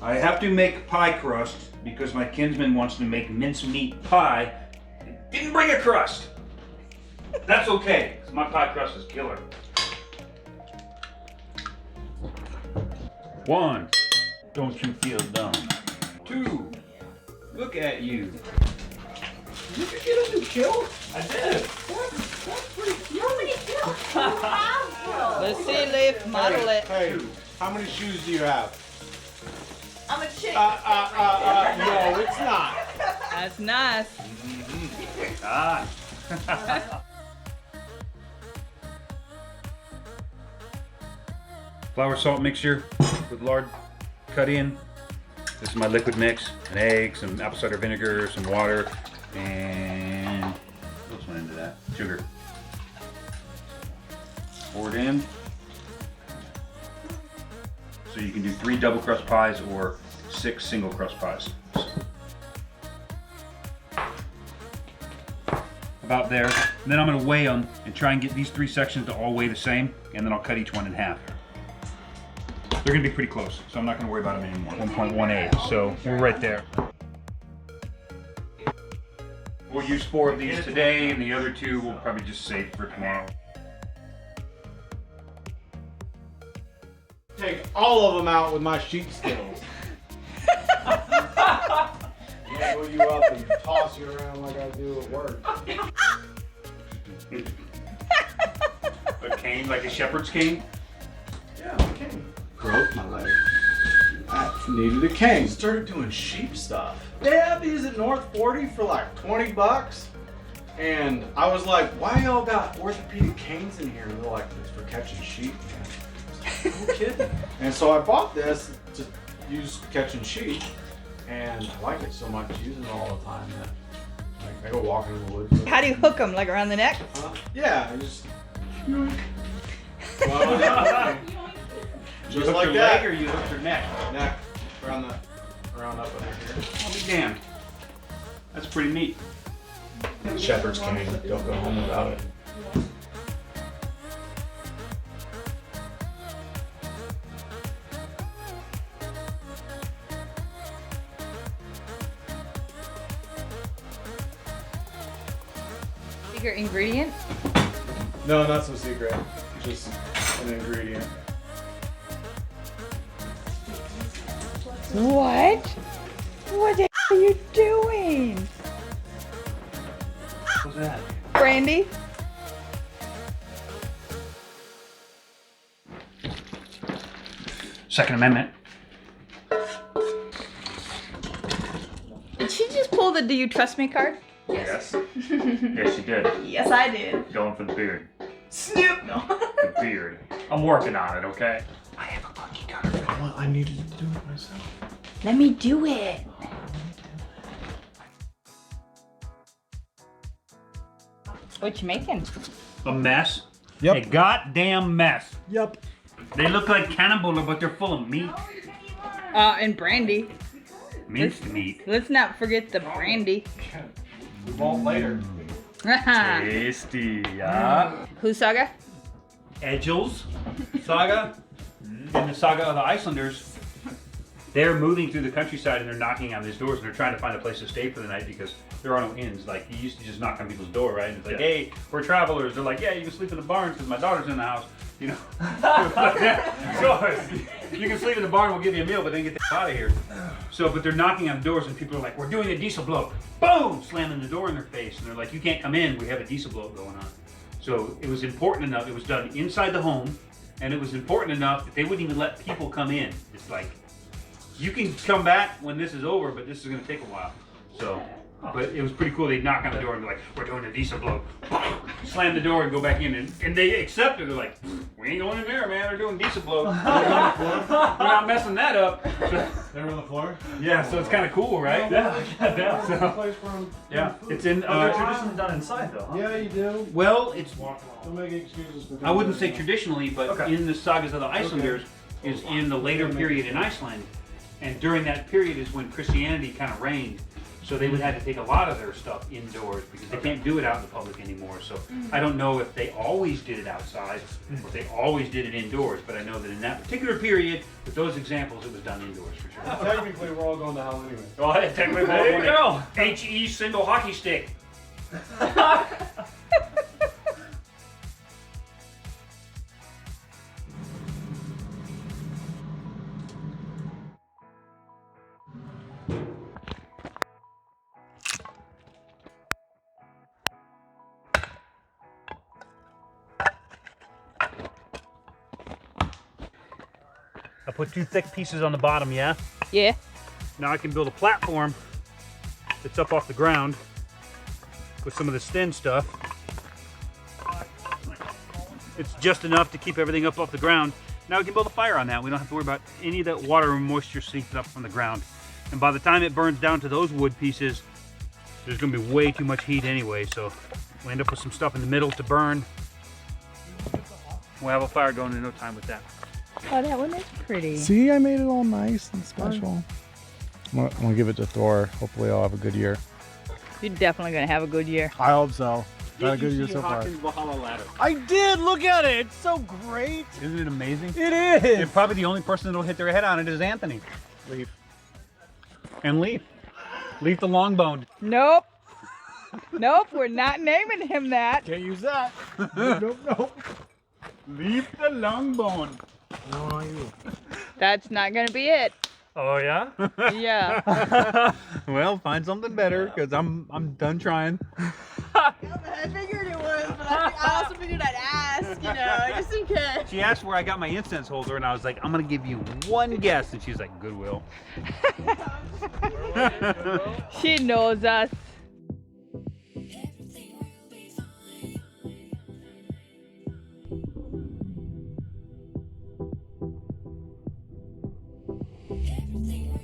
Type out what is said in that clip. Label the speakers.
Speaker 1: I have to make pie crust because my kinsman wants to make mincemeat pie. Didn't bring a crust. That's okay, because my pie crust is killer. 1, don't you feel dumb? 2, look at you. Did you get a new kill?
Speaker 2: I did.
Speaker 3: That's pretty cute. How many kills do you have?
Speaker 4: Let's see, Leaf, model it.
Speaker 2: Hey, how many shoes do you have?
Speaker 3: I'm a chick.
Speaker 2: No, it's not.
Speaker 4: That's nice.
Speaker 1: Ah. Flour salt mixture with lard cut in. This is my liquid mix. An egg, some apple cider vinegar, some water, and what else went into that? Sugar. Pour it in. So you can do 3 double crust pies or 6 single crust pies. About there. And then I'm gonna weigh them and try and get these 3 sections to all weigh the same, and then I'll cut each one in half. They're gonna be pretty close, so I'm not gonna worry about them anymore. 1.18, so we're right there. We'll use 4 of these today, and the other 2 we'll probably just save for tomorrow.
Speaker 2: Take all of them out with my sheep skills. Wiggle you up and toss you around like I do at work.
Speaker 1: A cane, like a shepherd's cane?
Speaker 2: Yeah, a cane. Broke my leg. I needed a cane.
Speaker 5: Started doing sheep stuff.
Speaker 2: They have these at North 40 for like 20 bucks. And I was like, why y'all got orthopedic canes in here? And they're like, it's for catching sheep, man. I was like, no kidding. And so I bought this to use catching sheep. And I like it so much, using it all the time that like, I go walking in the woods. With
Speaker 4: How do you hook them? Like around the neck?
Speaker 2: yeah, I just
Speaker 1: You
Speaker 2: just
Speaker 1: hook
Speaker 2: like
Speaker 1: your
Speaker 2: that.
Speaker 1: leg or you hook your neck?
Speaker 2: Neck around up under here.
Speaker 1: I'll be damned. That's pretty neat.
Speaker 5: Shepherd's cane. Don't go home without it.
Speaker 4: Secret ingredient?
Speaker 2: No, not so secret. Just an ingredient.
Speaker 4: What? What the are you doing?
Speaker 1: What's that?
Speaker 4: Brandy?
Speaker 1: Second Amendment.
Speaker 4: Did she just pull the do you trust me card?
Speaker 1: Yes. Yes, she did.
Speaker 3: Yes, I did.
Speaker 1: Going for the beard.
Speaker 3: Snoop. No.
Speaker 1: The beard. I'm working on it, okay? I have a cookie cutter.
Speaker 5: Well, I needed to do it myself.
Speaker 4: Let me do it. What you making?
Speaker 1: A mess.
Speaker 2: Yep.
Speaker 1: A goddamn mess.
Speaker 2: Yep.
Speaker 1: They look like cannibal, but they're full of meat.
Speaker 4: And brandy.
Speaker 1: Minced meat.
Speaker 4: Let's not forget the brandy.
Speaker 2: We won't later.
Speaker 1: Tasty, yeah.
Speaker 4: Who's Saga?
Speaker 1: Egil's Saga. In the Saga of the Icelanders, they're moving through the countryside and they're knocking on these doors and they're trying to find a place to stay for the night because there are no inns. Like, you used to just knock on people's door, right? And it's like, hey, we're travelers. They're like, yeah, you can sleep in the barns because my daughter's in the house. You know? So, you can sleep in the barn, we'll give you a meal, but then get the out of here. So, but they're knocking on doors and people are like, we're doing a disablot. Boom! Slamming the door in their face. And they're like, you can't come in, we have a disablot going on. So it was important enough, it was done inside the home, and it was important enough that they wouldn't even let people come in. It's like, you can come back when this is over, but this is gonna take a while. So, but it was pretty cool. They'd knock on the door and be like, we're doing a disablot. Slam the door and go back in, and they accept it. They're like, we ain't going in there, man, they're doing disablot. We're not messing that up. So,
Speaker 2: They were on the floor?
Speaker 1: yeah, so it's kind of cool, right?
Speaker 2: Yeah.
Speaker 1: So, yeah, it's in,
Speaker 5: Traditionally done inside though, huh?
Speaker 2: Yeah, you do.
Speaker 1: well, it's,
Speaker 2: Don't make excuses for
Speaker 1: I wouldn't say traditionally, but
Speaker 5: Okay.
Speaker 1: in the Sagas of the Icelanders is in the later period in Iceland. And during that period is when Christianity kind of reigned. So they would have to take a lot of their stuff indoors because they can't do it out in the public anymore. So I don't know if they always did it outside or if they always did it indoors, but I know that in that particular period, with those examples, it was done indoors for sure.
Speaker 6: Technically, we're all going to hell anyway.
Speaker 1: Well, technically,
Speaker 6: There you go.
Speaker 1: HE single hockey stick. I put 2 thick pieces on the bottom, yeah?
Speaker 4: Yeah.
Speaker 1: Now I can build a platform that's up off the ground with some of this thin stuff. It's just enough to keep everything up off the ground. Now we can build a fire on that. We don't have to worry about any of that water or moisture seeping up from the ground. And by the time it burns down to those wood pieces, there's gonna be way too much heat anyway, so we'll end up with some stuff in the middle to burn. We'll have a fire going in no time with that.
Speaker 4: Oh, that one is pretty.
Speaker 7: See, I made it all nice and special. I'm gonna give it to Thor. Hopefully I'll have a good year.
Speaker 4: You're definitely gonna have a good year.
Speaker 7: I hope so. Got a good year so far.
Speaker 6: Valhalla Ladder?
Speaker 7: I did! Look at it! It's so great!
Speaker 1: Isn't it amazing?
Speaker 7: It is!
Speaker 1: And probably the only person that'll hit their head on it is Anthony.
Speaker 7: Leaf.
Speaker 1: And Leaf. Leaf the long boned.
Speaker 4: Nope. Nope, we're not naming him that.
Speaker 7: Can't use that. Nope.
Speaker 1: Leaf the long bone.
Speaker 7: No, not you.
Speaker 4: That's not gonna be it.
Speaker 1: Oh yeah?
Speaker 4: Yeah.
Speaker 1: Well, find something better, because I'm done trying.
Speaker 3: I figured it was, but I also figured I'd ask, you know, just in case.
Speaker 1: She asked where I got my incense holder, and I was like, I'm gonna give you one guess, and she's like, Goodwill.
Speaker 4: She knows us.
Speaker 8: Everything